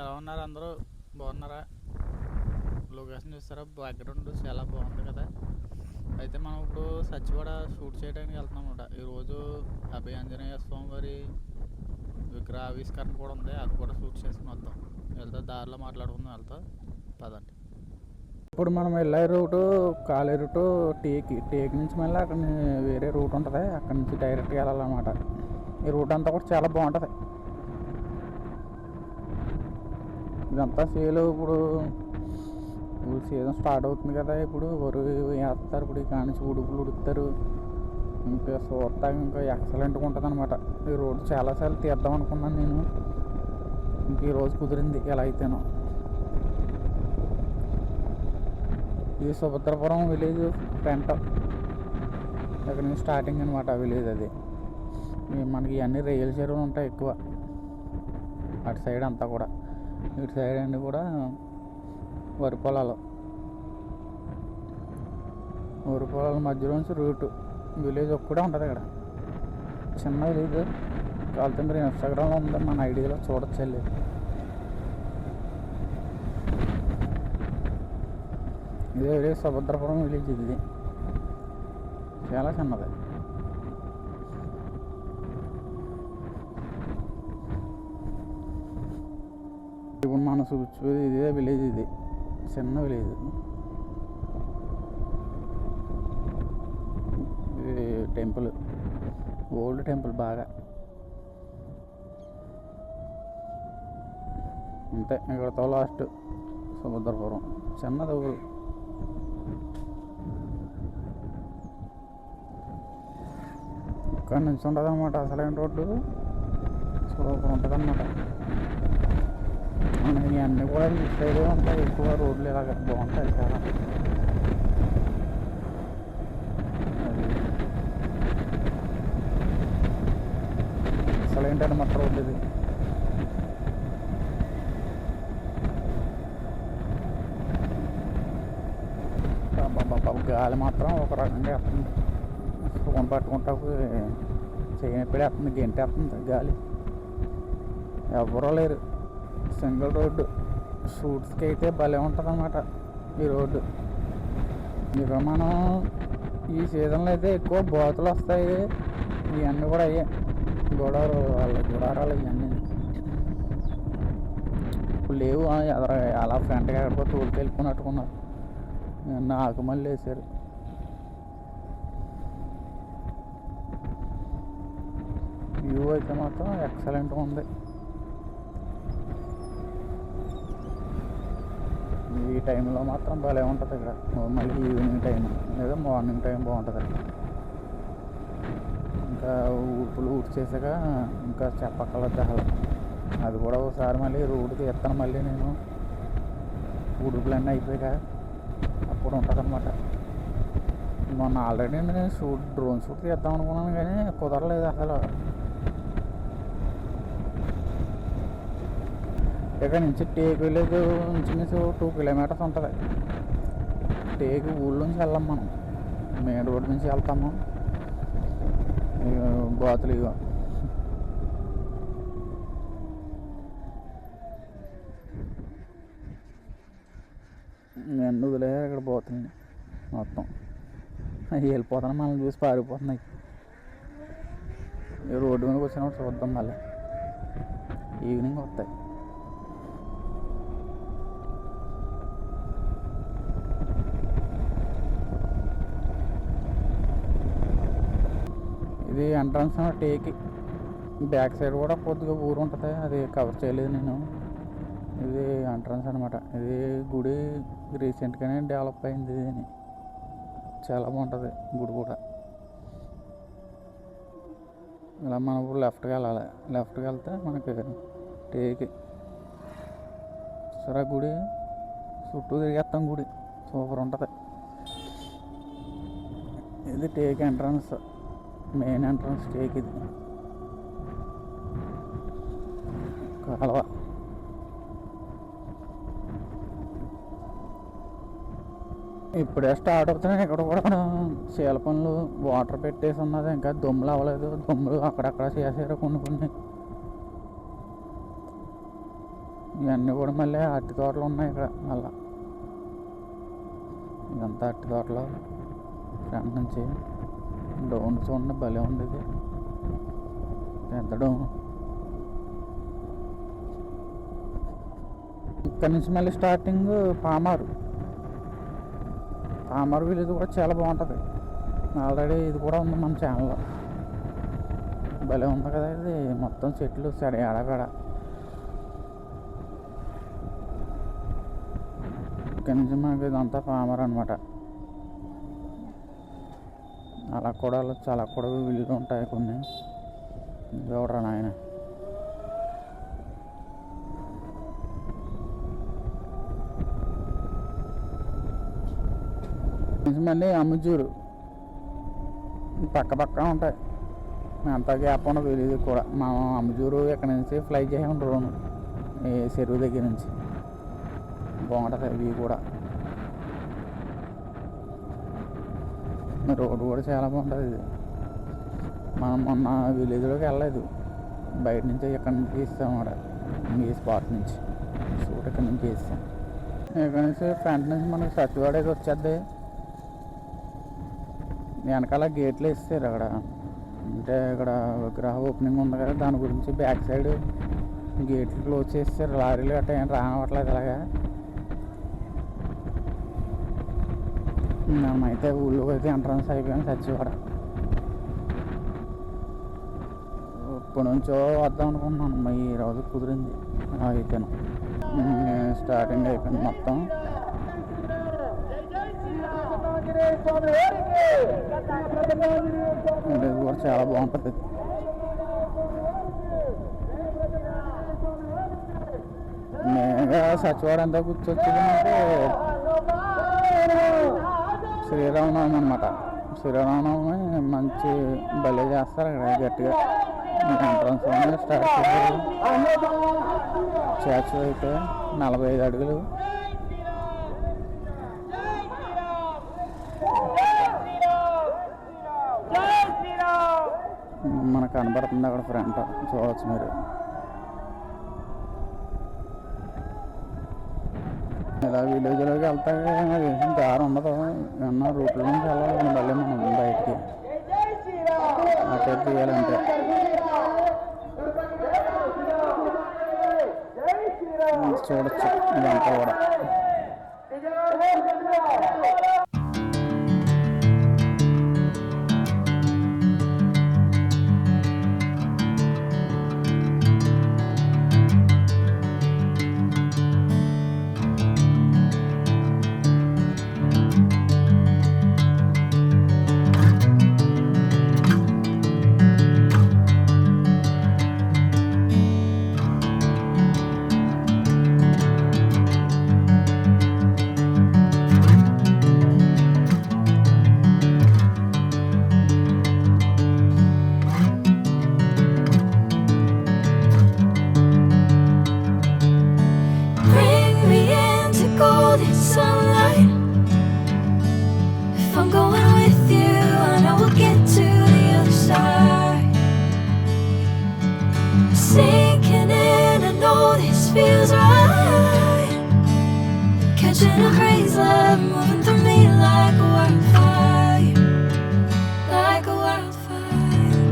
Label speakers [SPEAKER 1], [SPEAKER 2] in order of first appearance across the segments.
[SPEAKER 1] ఎలా ఉన్నారు అందరూ? బాగున్నారా? లొకేషన్ చూస్తారా? బ్యాక్గ్రౌండ్ చాలా బాగుంది కదా. అయితే మనం ఇప్పుడు సచ్చివాడ షూట్ చేయడానికి వెళ్తున్నాం అన్నమాట. ఈరోజు అభయ ఆంజనేయ స్వామి వారి విగ్రహ ఆవిష్కరణ కూడా ఉంది, అది కూడా షూట్ చేసుకుని వద్దాం. వెళ్తా దారిలో మాట్లాడుకుందాం, వెళ్తా పదండి. ఇప్పుడు మనం వెళ్ళే రూటు కాలే రూటు టేక్ నుంచి మళ్ళీ అక్కడ వేరే రూట్ ఉంటుంది, అక్కడ నుంచి డైరెక్ట్గా వెళ్ళాలన్నమాట. ఈ రూట్ అంతా కూడా చాలా బాగుంటుంది. ఇదంతా సేలు ఇప్పుడు సీజన్ స్టార్ట్ అవుతుంది కదా. ఇప్పుడు వరి వేస్తారు, ఇప్పుడు కానీ నుంచి ఉడుపులు ఉడుకుతారు. ఇంకా చూస్తాక ఇంకా ఎక్సలెంట్గా ఉంటుంది అనమాట. ఈ రోడ్డు చాలాసార్లు తీద్దాం అనుకున్నాను నేను, ఇంక ఈరోజు కుదిరింది ఎలా అయితేనో. ఇది సుభద్రపురం విలేజ్ ఫ్రంట్, అక్కడ నుంచి స్టార్టింగ్ అనమాట విలేజ్. అది మనకి ఇవన్నీ రైలు చెరువులు ఉంటాయి ఎక్కువ అటు సైడ్ అంతా కూడా. ఇటు సైడ్ అన్నీ కూడా వరి పొలాలు మధ్యలోంచి రూటు విలేజ్ ఒక్కడే ఉంటుంది ఇక్కడ. చిన్న విలేజ్ కాలితే మీరు ఇన్స్టాగ్రామ్లో ఉంది, మన ఐడియాలో చూడొచ్చు. వెళ్ళి ఇదే విలేజ్ సుభద్రపురం విలేజ్. ఇది చాలా చిన్నది. ఇప్పుడు మనం చూపించేది ఇదే విలేజ్. ఇది చిన్న విలేజ్. ఇది టెంపుల్, ఓల్డ్ టెంపుల్ బాగా. అంతే, ఇక్కడతో లాస్ట్ సముద్రపురం. చిన్నది ఊరు. ఇక్కడ నుంచి ఉంటుంది అన్నమాట అసలైన రోడ్డు. సూపర్ ఉంటుంది అన్నమాట. మనకి అన్నీ కూడా మిస్ సైడే ఉంటాయి ఎక్కువ రోడ్లు, ఇలాగ బాగుంటాయి చాలా. అసలు ఏంటన్నమాట రోడ్డు ఇది. గాలి మాత్రం ఒక రకంగా వేస్తుంది. ఫోన్ పట్టుకుంటా చేయనప్పుడేస్తుంది, గెంటేస్తుంది గాలి. ఎవరో లేరు, సింగిల్ రోడ్డు. షూట్స్కి అయితే భలే ఉంటుంది అన్నమాట ఈ రోడ్డు. ఇక మనం ఈ సీజన్లో అయితే ఎక్కువ బోతులు వస్తాయి. ఇవన్నీ కూడా అయ్యాయి గుడారాలు ఇవన్నీ ఇప్పుడు లేవు. అలా ఫ్రంట్గా ఎక్కడికో తోలుకెళ్ళుకున్నట్టుకున్నారు. నాకు మళ్ళీ వేసారు. వ్యూ అయితే మాత్రం ఎక్సలెంట్గా ఉంది. ఈ టైంలో మాత్రం భలే ఉంటుంది ఇక్కడ. మళ్ళీ ఈవినింగ్ టైం లేదా మార్నింగ్ టైం బాగుంటుంది. ఇంకా ఊపులు ఊడ్చేసాక ఇంకా చెప్పక్కర్లేదు అసలు. అది కూడా ఒకసారి మళ్ళీ రోడ్డు తీస్తాను మళ్ళీ నేను, ఉడుపులన్నీ అయిపోయాక అప్పుడు ఉంటుంది అనమాట. మొన్న ఆల్రెడీ నేను డ్రోన్ షూట్ తీద్దాం అనుకున్నాను కానీ కుదరలేదు అసలు. ఇక్కడ నుంచి టేక్ విలేజ్ నుంచి 2 కిలోమీటర్స్ ఉంటుంది. టేక్ ఊళ్ళోంచి వెళ్ళాం మనం, మెయిన్ రోడ్ నుంచి వెళ్తాము. బాతులు ఇగో నేను వదిలేదు ఇక్కడ బాతుల్ని మొత్తం. అవి వెళ్ళిపోతున్నాయి, మనల్ని చూసి పారిపోతున్నాయి. రోడ్డు మీదకి వచ్చినప్పుడు చూద్దాం, మళ్ళీ ఈవినింగ్ వస్తాయి. ఇది ఎంట్రన్స్ టేకి. బ్యాక్ సైడ్ కూడా కొద్దిగా ఊరు ఉంటుంది, అది కవర్ చేయలేదు నేను. ఇది ఎంట్రన్స్ అనమాట. ఇది గుడి రీసెంట్గానే డెవలప్ అయింది. ఇది చాలా బాగుంటుంది గుడి కూడా. ఇలా మనం ఇప్పుడు లెఫ్ట్కి వెళ్ళాలి. లెఫ్ట్కి వెళ్తే మనకి టేకి సరే గుడి చుట్టూ తిరిగేస్తాం. గుడి సూపర్ ఉంటుంది. ఇది take entrance, main entrance take. ఇది కాలువ. ఇప్పుడే స్టార్ట్ అవుతున్నాయి ఇక్కడ కూడా. చీల పనులు వాటర్ పెట్టేసి ఉన్నది, ఇంకా దొమ్ములు అవ్వలేదు. దొమ్ములు అక్కడక్కడ చేసారు కొన్ని. ఇవన్నీ కూడా మళ్ళీ అరటి తోటలు ఉన్నాయి ఇక్కడ. మళ్ళీ ఇదంతా అరటి తోటలో ఫ్రంట్ నుంచి డౌన్ చూడండి, భలే ఉండేది పెద్ద డౌన్. ఇక్కడ నుంచి మళ్ళీ స్టార్టింగ్ పామారు విలేజ్ కూడా చాలా బాగుంటుంది. ఆల్రెడీ ఇది కూడా ఉంది మన ఛానల్లో. భలే ఉంది కదా ఇది, మొత్తం చెట్లు ఎడబెడ. ఇక్కడ నుంచి మనకి ఇదంతా పామర్ అనమాట. అలా కూడా విల్లు ఉంటాయి కొన్ని. చూడరా నాయన, మళ్ళీ అమ్మజూరు పక్క ఉంటాయి. అంత గ్యాప్ ఉండదు విలేజ్ కూడా. మా అమ్మజూరు ఇక్కడ నుంచి ఫ్లై చేసాం డ్రోన్ ఈ చెరువు దగ్గర నుంచి. బాగుంటుంది ఇవి కూడా. రోడ్డు కూడా చాలా బాగుంటుంది ఇది. మనం మొన్న విలేజ్లోకి వెళ్ళలేదు, బయట నుంచి ఇక్కడ నుంచి తీస్తాం అన్నమాట. ఈ స్పాట్ నుంచి షూట్ ఇక్కడ నుంచి తీస్తాం. ఇక్కడ నుంచి ఫ్రంట్ నుంచి మనకి సత్యవాడ అయితే వచ్చేద్ది. వెనకాల గేట్లు వేస్తారు అక్కడ. అంటే ఇక్కడ విగ్రహ ఓపెనింగ్ ఉంది కదా, దాని గురించి బ్యాక్ సైడ్ గేట్లు క్లోజ్ చేస్తారు. లారీలు గట్రా ఏం రానవట్లేదు. అలాగా మేమైతే ఊళ్ళోకి అయితే ఎంట్రన్స్ అయిపోయాను సత్యవాడ. ఇప్పటి నుంచో వద్దాం అనుకుంటున్నాను, ఈ రోజు కుదిరింది. అయితేను స్టార్టింగ్ అయిపోయింది మొత్తం. ఇది కూడా చాలా బాగుంటుంది. మెయిన్గా సచివాడ అంతా కూర్చొచ్చేదంటే శ్రీరామనవమి అనమాట. శ్రీరామనవమి మంచి భలే చేస్తారు అక్కడ గట్టిగా. ఎంట్రన్స్ స్టార్ట్ చేశారు. స్టాచ్యూ అయితే 45 అడుగులు. మనకు కనబడుతుంది అక్కడ ఫ్రంట్, చూడవచ్చు మీరు. ఇలా విలేజ్లోకి వెళ్తే దారి ఉండదు, ఏమన్నా రూట్లో నుంచి వెళ్ళాలి మళ్ళీ మనం బయటికి అక్కడ తీయాలంటే. చూడచ్చు ఇదంతా కూడా. Catching a crazy love moving through me like a wildfire, like a wildfire.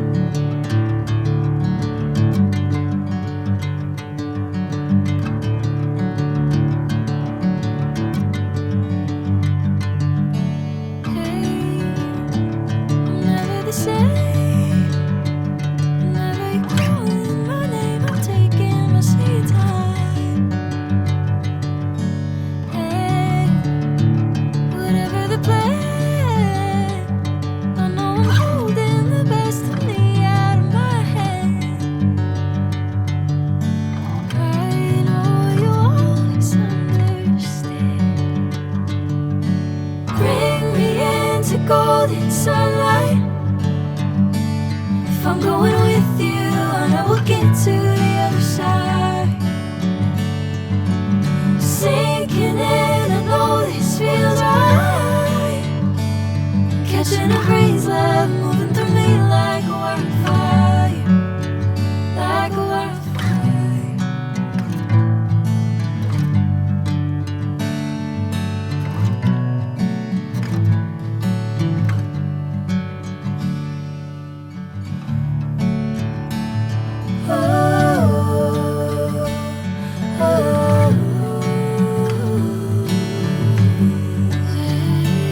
[SPEAKER 1] Hey, I'm never the same. Whenever you're calling my name, I'm taking my sweet time. Golden sunlight. If I'm going with you, I know we'll get to the other side. Sinking in, I know this feels right. Catching a crazy love.